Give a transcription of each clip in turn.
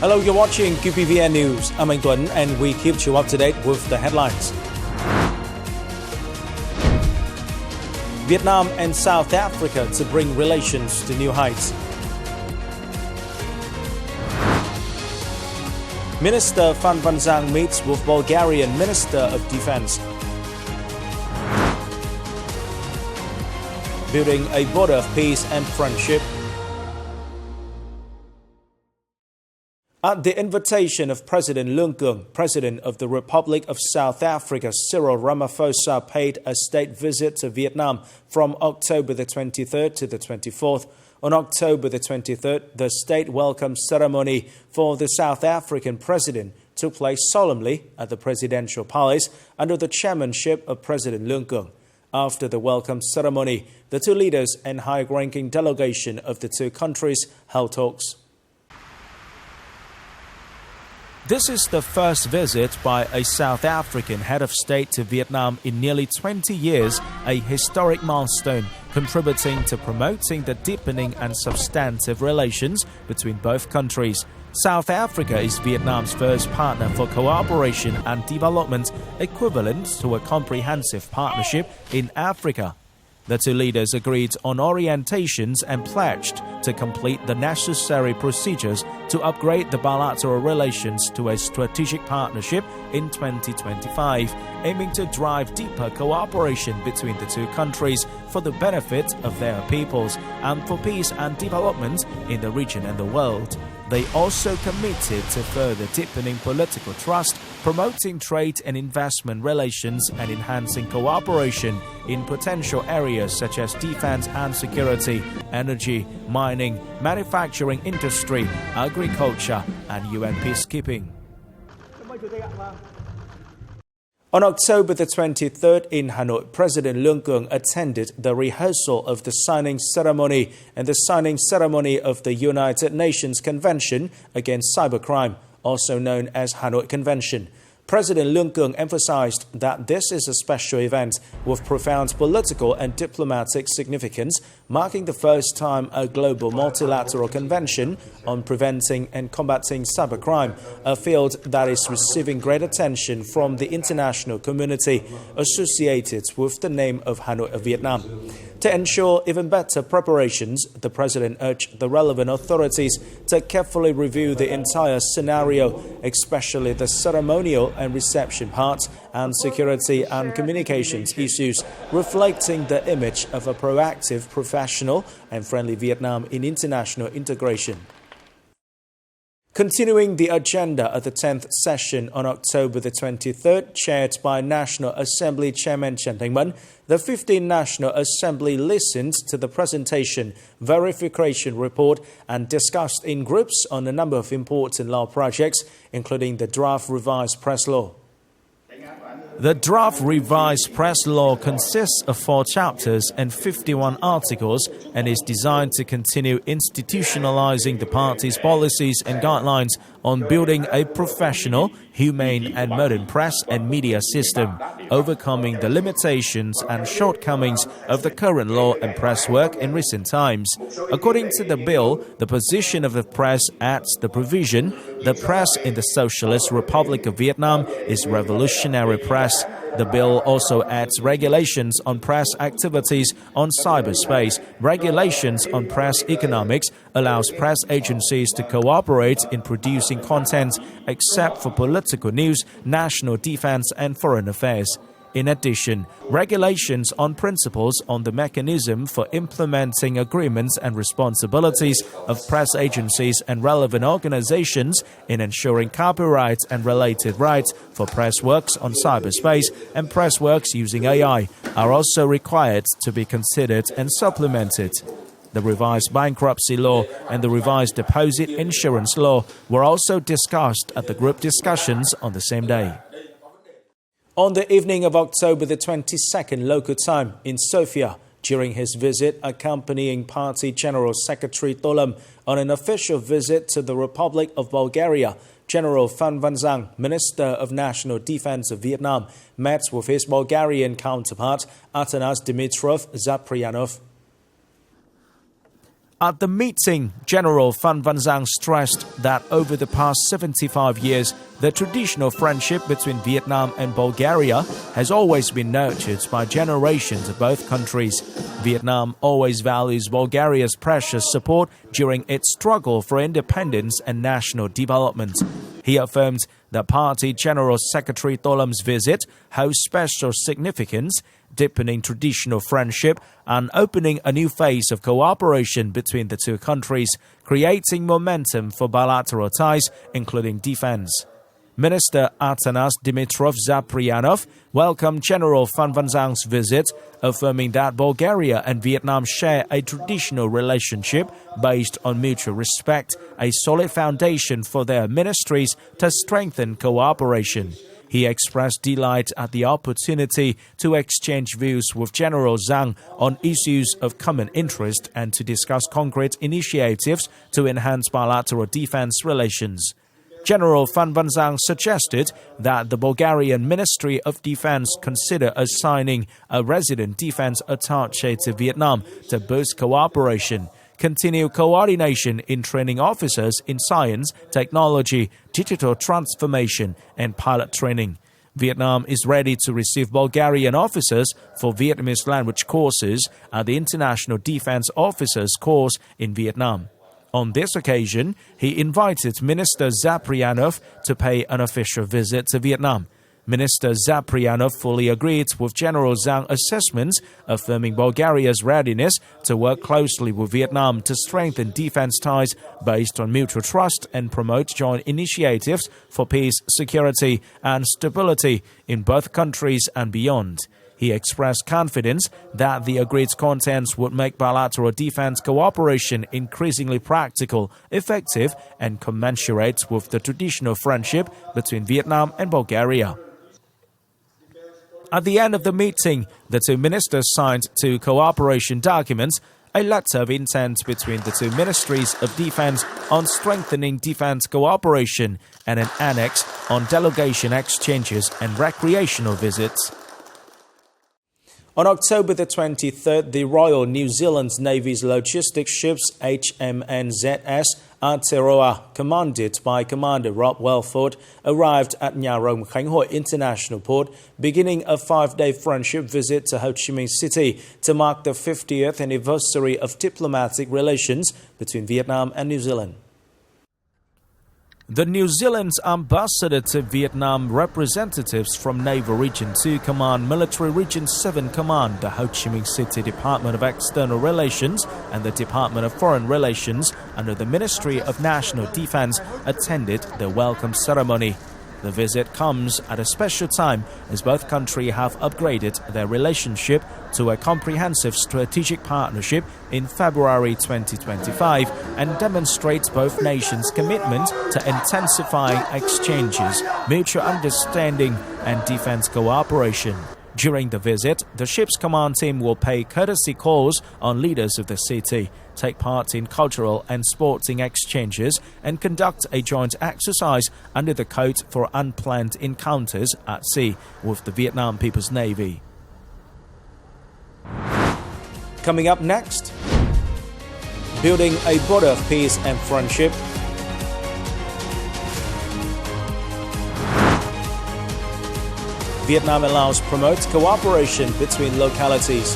Hello, you're watching QPVN News. I'm Anh Tuấn and we keep you up to date with the headlines. Vietnam and South Africa to bring relations to new heights. Minister Phan Van Giang meets with Bulgarian Minister of Defense. Building a border of peace and friendship. At the invitation of President Lương Cường, President of the Republic of South Africa, Cyril Ramaphosa, paid a state visit to Vietnam from October the 23rd to the 24th. On October the 23rd, the state welcome ceremony for the South African president took place solemnly at the Presidential Palace under the chairmanship of President Lương Cường. After the welcome ceremony, the two leaders and high-ranking delegation of the two countries held talks. This is the first visit by a South African head of state to Vietnam in nearly 20 years, a historic milestone contributing to promoting the deepening and substantive relations between both countries. South Africa is Vietnam's first partner for cooperation and development, equivalent to a comprehensive partnership in Africa. The two leaders agreed on orientations and pledged to complete the necessary procedures to upgrade the bilateral relations to a strategic partnership in 2025, aiming to drive deeper cooperation between the two countries for the benefit of their peoples and for peace and development in the region and the world. They also committed to further deepening political trust, promoting trade and investment relations, and enhancing cooperation in potential areas such as defense and security, energy, mining, manufacturing industry, agriculture, and UN peacekeeping. On October the 23rd in Hanoi, President Lương Cường attended the rehearsal of the signing ceremony and the signing ceremony of the United Nations Convention Against Cybercrime, also known as Hanoi Convention. President Lương Cường emphasized that this is a special event with profound political and diplomatic significance, marking the first time a global multilateral convention on preventing and combating cybercrime, a field that is receiving great attention from the international community associated with the name of Hanoi of Vietnam. To ensure even better preparations, the President urged the relevant authorities to carefully review the entire scenario, especially the ceremonial and reception parts and security and communications issues, reflecting the image of a proactive, professional and friendly Vietnam in international integration. Continuing the agenda of the 10th session on October the 23rd, chaired by National Assembly Chairman Trần Thanh Mẫn, the 15th National Assembly listened to the presentation, verification report and discussed in groups on a number of important law projects, including the draft revised press law. The draft revised press law consists of 4 chapters and 51 articles and is designed to continue institutionalizing the party's policies and guidelines on building a professional, humane and modern press and media system, overcoming the limitations and shortcomings of the current law and press work in recent times. According to the bill, the position of the press adds the provision, the press in the Socialist Republic of Vietnam is revolutionary press. The bill also adds regulations on press activities on cyberspace, regulations on press economics, allows press agencies to cooperate in producing content except for political news, national defense and foreign affairs. In addition, regulations on principles on the mechanism for implementing agreements and responsibilities of press agencies and relevant organizations in ensuring copyright and related rights for press works on cyberspace and press works using AI are also required to be considered and supplemented. The revised bankruptcy law and the revised deposit insurance law were also discussed at the group discussions on the same day. On the evening of October the 22nd local time in Sofia, during his visit accompanying Party General Secretary Tolam on an official visit to the Republic of Bulgaria, General Phan Van Giang, Minister of National Defense of Vietnam, met with his Bulgarian counterpart Atanas Dimitrov Zaprianov. At the meeting, General Phan Van Giang stressed that over the past 75 years, the traditional friendship between Vietnam and Bulgaria has always been nurtured by generations of both countries. Vietnam always values Bulgaria's precious support during its struggle for independence and national development. He affirmed that Party General Secretary To Lâm visit holds special significance, deepening traditional friendship and opening a new phase of cooperation between the two countries, creating momentum for bilateral ties, including defense. Minister Atanas Dimitrov Zaprianov welcomed General Phan Van Giang's visit, affirming that Bulgaria and Vietnam share a traditional relationship based on mutual respect, a solid foundation for their ministries to strengthen cooperation. He expressed delight at the opportunity to exchange views with General Giang on issues of common interest and to discuss concrete initiatives to enhance bilateral defense relations. General Phan Van Giang suggested that the Bulgarian Ministry of Defense consider assigning a resident defense attaché to Vietnam to boost cooperation, continue coordination in training officers in science, technology, digital transformation, and pilot training. Vietnam is ready to receive Bulgarian officers for Vietnamese language courses at the International Defense Officers Course in Vietnam. On this occasion, he invited Minister Zaprianov to pay an official visit to Vietnam. Minister Zaprianov fully agreed with General Giang's assessments, affirming Bulgaria's readiness to work closely with Vietnam to strengthen defense ties based on mutual trust and promote joint initiatives for peace, security, and stability in both countries and beyond. He expressed confidence that the agreed contents would make bilateral defense cooperation increasingly practical, effective, and commensurate with the traditional friendship between Vietnam and Bulgaria. At the end of the meeting, the two ministers signed two cooperation documents, a letter of intent between the two ministries of defense on strengthening defense cooperation, and an annex on delegation exchanges and recreational visits. On October the 23rd, the Royal New Zealand Navy's logistics ships HMNZS Aotearoa, commanded by Commander Reup arrived at Nha Rong Khánh Hội International Port, beginning a 5-day friendship visit to Ho Chi Minh City to mark the 50th anniversary of diplomatic relations between Vietnam and New Zealand. The New Zealand's ambassador to Vietnam, representatives from Naval Region 2 Command, Military Region 7 Command, the Ho Chi Minh City Department of External Relations and the Department of Foreign Relations under the Ministry of National Defense attended the welcome ceremony. The visit comes at a special time as both countries have upgraded their relationship to a comprehensive strategic partnership in February 2025 and demonstrates both nations' commitment to intensifying exchanges, mutual understanding, and defense cooperation. During the visit, the ship's command team will pay courtesy calls on leaders of the city, take part in cultural and sporting exchanges, and conduct a joint exercise under the Code for Unplanned Encounters at Sea with the Vietnam People's Navy. Coming up next, building a border of peace and friendship. Vietnam and Laos promotes cooperation between localities.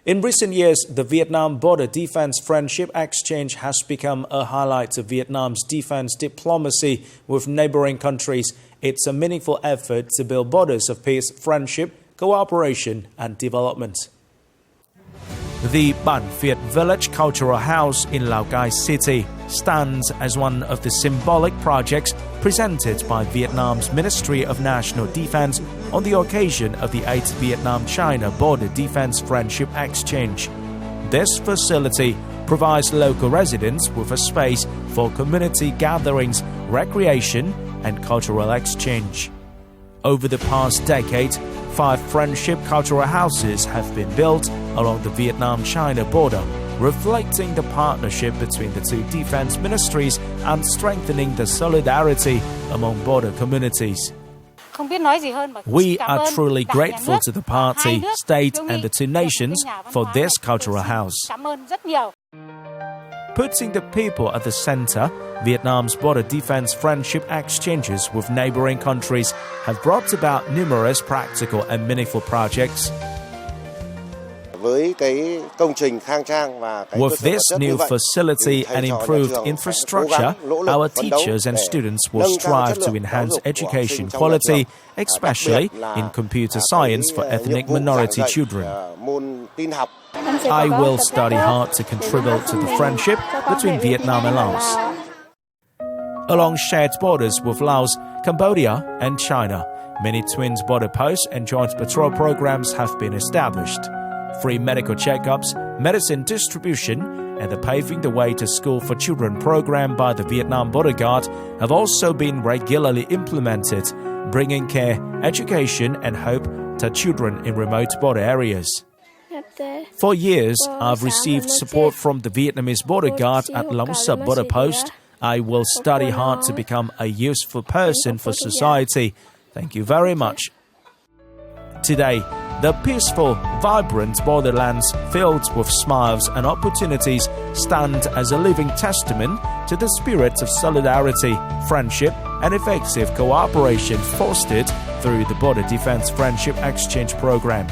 In recent years, the Vietnam Border Defense Friendship Exchange has become a highlight of Vietnam's defense diplomacy with neighboring countries. It's a meaningful effort to build borders of peace, friendship, cooperation, and development. The Bản Việt Village Cultural House in Lao Cai City stands as one of the symbolic projects presented by Vietnam's Ministry of National Defense on the occasion of the 8th Vietnam-China Border Defense Friendship Exchange. This facility provides local residents with a space for community gatherings, recreation, and cultural exchange. Over the past decade, 5 friendship cultural houses have been built along the Vietnam-China border, reflecting the partnership between the two defense ministries and strengthening the solidarity among border communities. We are truly grateful to the party, state and the two nations for this cultural house. Putting the people at the center, Vietnam's border defense friendship exchanges with neighboring countries have brought about numerous practical and meaningful projects. With this new facility and improved infrastructure, our teachers and students will strive to enhance education quality, especially in computer science for ethnic minority children. I will study hard to contribute to the friendship between Vietnam and Laos. Along shared borders with Laos, Cambodia and China, many twins border posts and joint patrol programs have been established. Free medical checkups, medicine distribution, and the Paving the Way to School for Children program by the Vietnam Border Guard have also been regularly implemented, bringing care, education, and hope to children in remote border areas. For years, I've received support from the Vietnamese Border Guard at Long Sập Border Post. I will study hard to become a useful person for society. Thank you very much. Today, the peaceful, vibrant borderlands filled with smiles and opportunities stand as a living testament to the spirit of solidarity, friendship, and effective cooperation fostered through the Border Defense Friendship Exchange Program.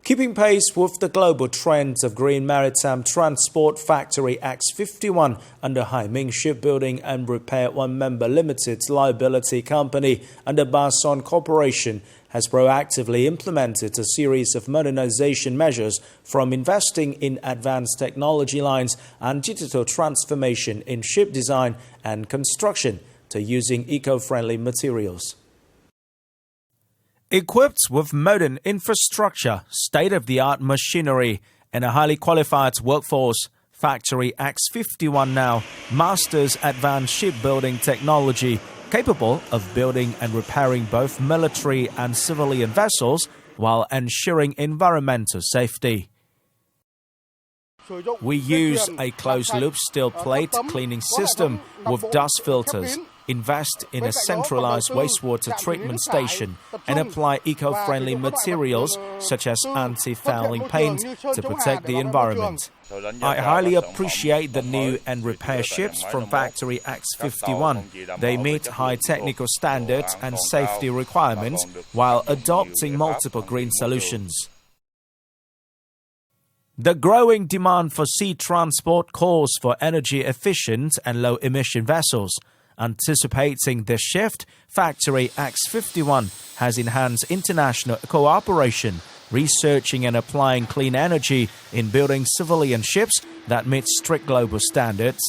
Keeping pace with the global trends of green maritime transport, Factory X51 under Hai Minh Shipbuilding and Repair One Member Limited Liability Company under Ba Son Corporation has proactively implemented a series of modernization measures, from investing in advanced technology lines and digital transformation in ship design and construction to using eco-friendly materials. Equipped with modern infrastructure, state-of-the-art machinery, and a highly qualified workforce, Factory X51 now masters advanced shipbuilding technology, capable of building and repairing both military and civilian vessels while ensuring environmental safety. We use a closed-loop steel plate cleaning system with dust filters, invest in a centralized wastewater treatment station, and apply eco-friendly materials such as anti-fouling paint to protect the environment. I highly appreciate the new and repair ships from Factory X51. They meet high technical standards and safety requirements while adopting multiple green solutions. The growing demand for sea transport calls for energy-efficient and low-emission vessels. Anticipating this shift, Factory X51 has enhanced international cooperation, researching and applying clean energy in building civilian ships that meet strict global standards.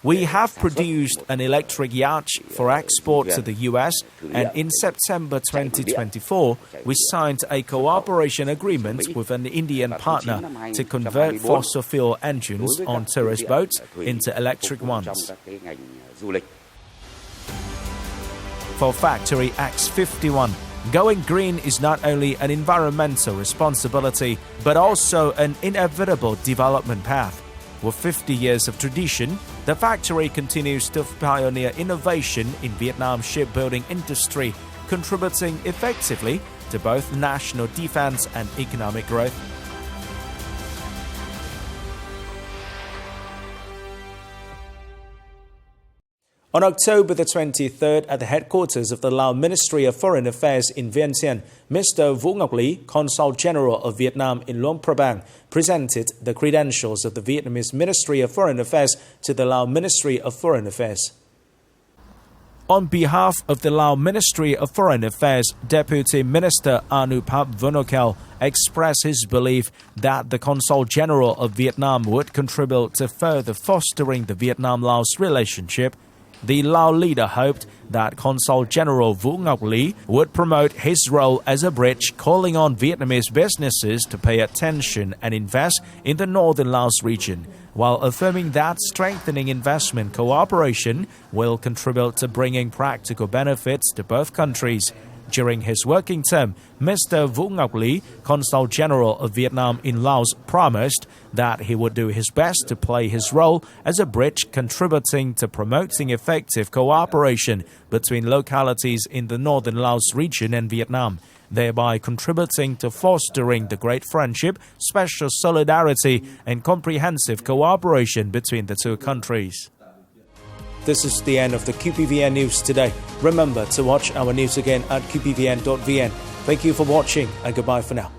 We have produced an electric yacht for export to the US, and in September 2024, we signed a cooperation agreement with an Indian partner to convert fossil fuel engines on tourist boats into electric ones. For Factory X51, going green is not only an environmental responsibility, but also an inevitable development path. With 50 years of tradition, the factory continues to pioneer innovation in Vietnam's shipbuilding industry, contributing effectively to both national defense and economic growth. On October the 23rd, at the headquarters of the Lao Ministry of Foreign Affairs in Vientiane, Mr. Vũ Ngọc Lý, Consul General of Vietnam in Luang Prabang, presented the credentials of the Vietnamese Ministry of Foreign Affairs to the Lao Ministry of Foreign Affairs. On behalf of the Lao Ministry of Foreign Affairs, Deputy Minister Anuphap Vinokhel expressed his belief that the Consul General of Vietnam would contribute to further fostering the Vietnam-Laos relationship. The Lao leader hoped that Consul General Vũ Ngọc Lý would promote his role as a bridge, calling on Vietnamese businesses to pay attention and invest in the northern Laos region, while affirming that strengthening investment cooperation will contribute to bringing practical benefits to both countries. During his working term, Mr. Vũ Ngọc Lý, Consul General of Vietnam in Laos, promised that he would do his best to play his role as a bridge contributing to promoting effective cooperation between localities in the northern Laos region and Vietnam, thereby contributing to fostering the great friendship, special solidarity, and comprehensive cooperation between the two countries. This is the end of the QPVN News today. Remember to watch our news again at qpvn.vn. Thank you for watching and goodbye for now.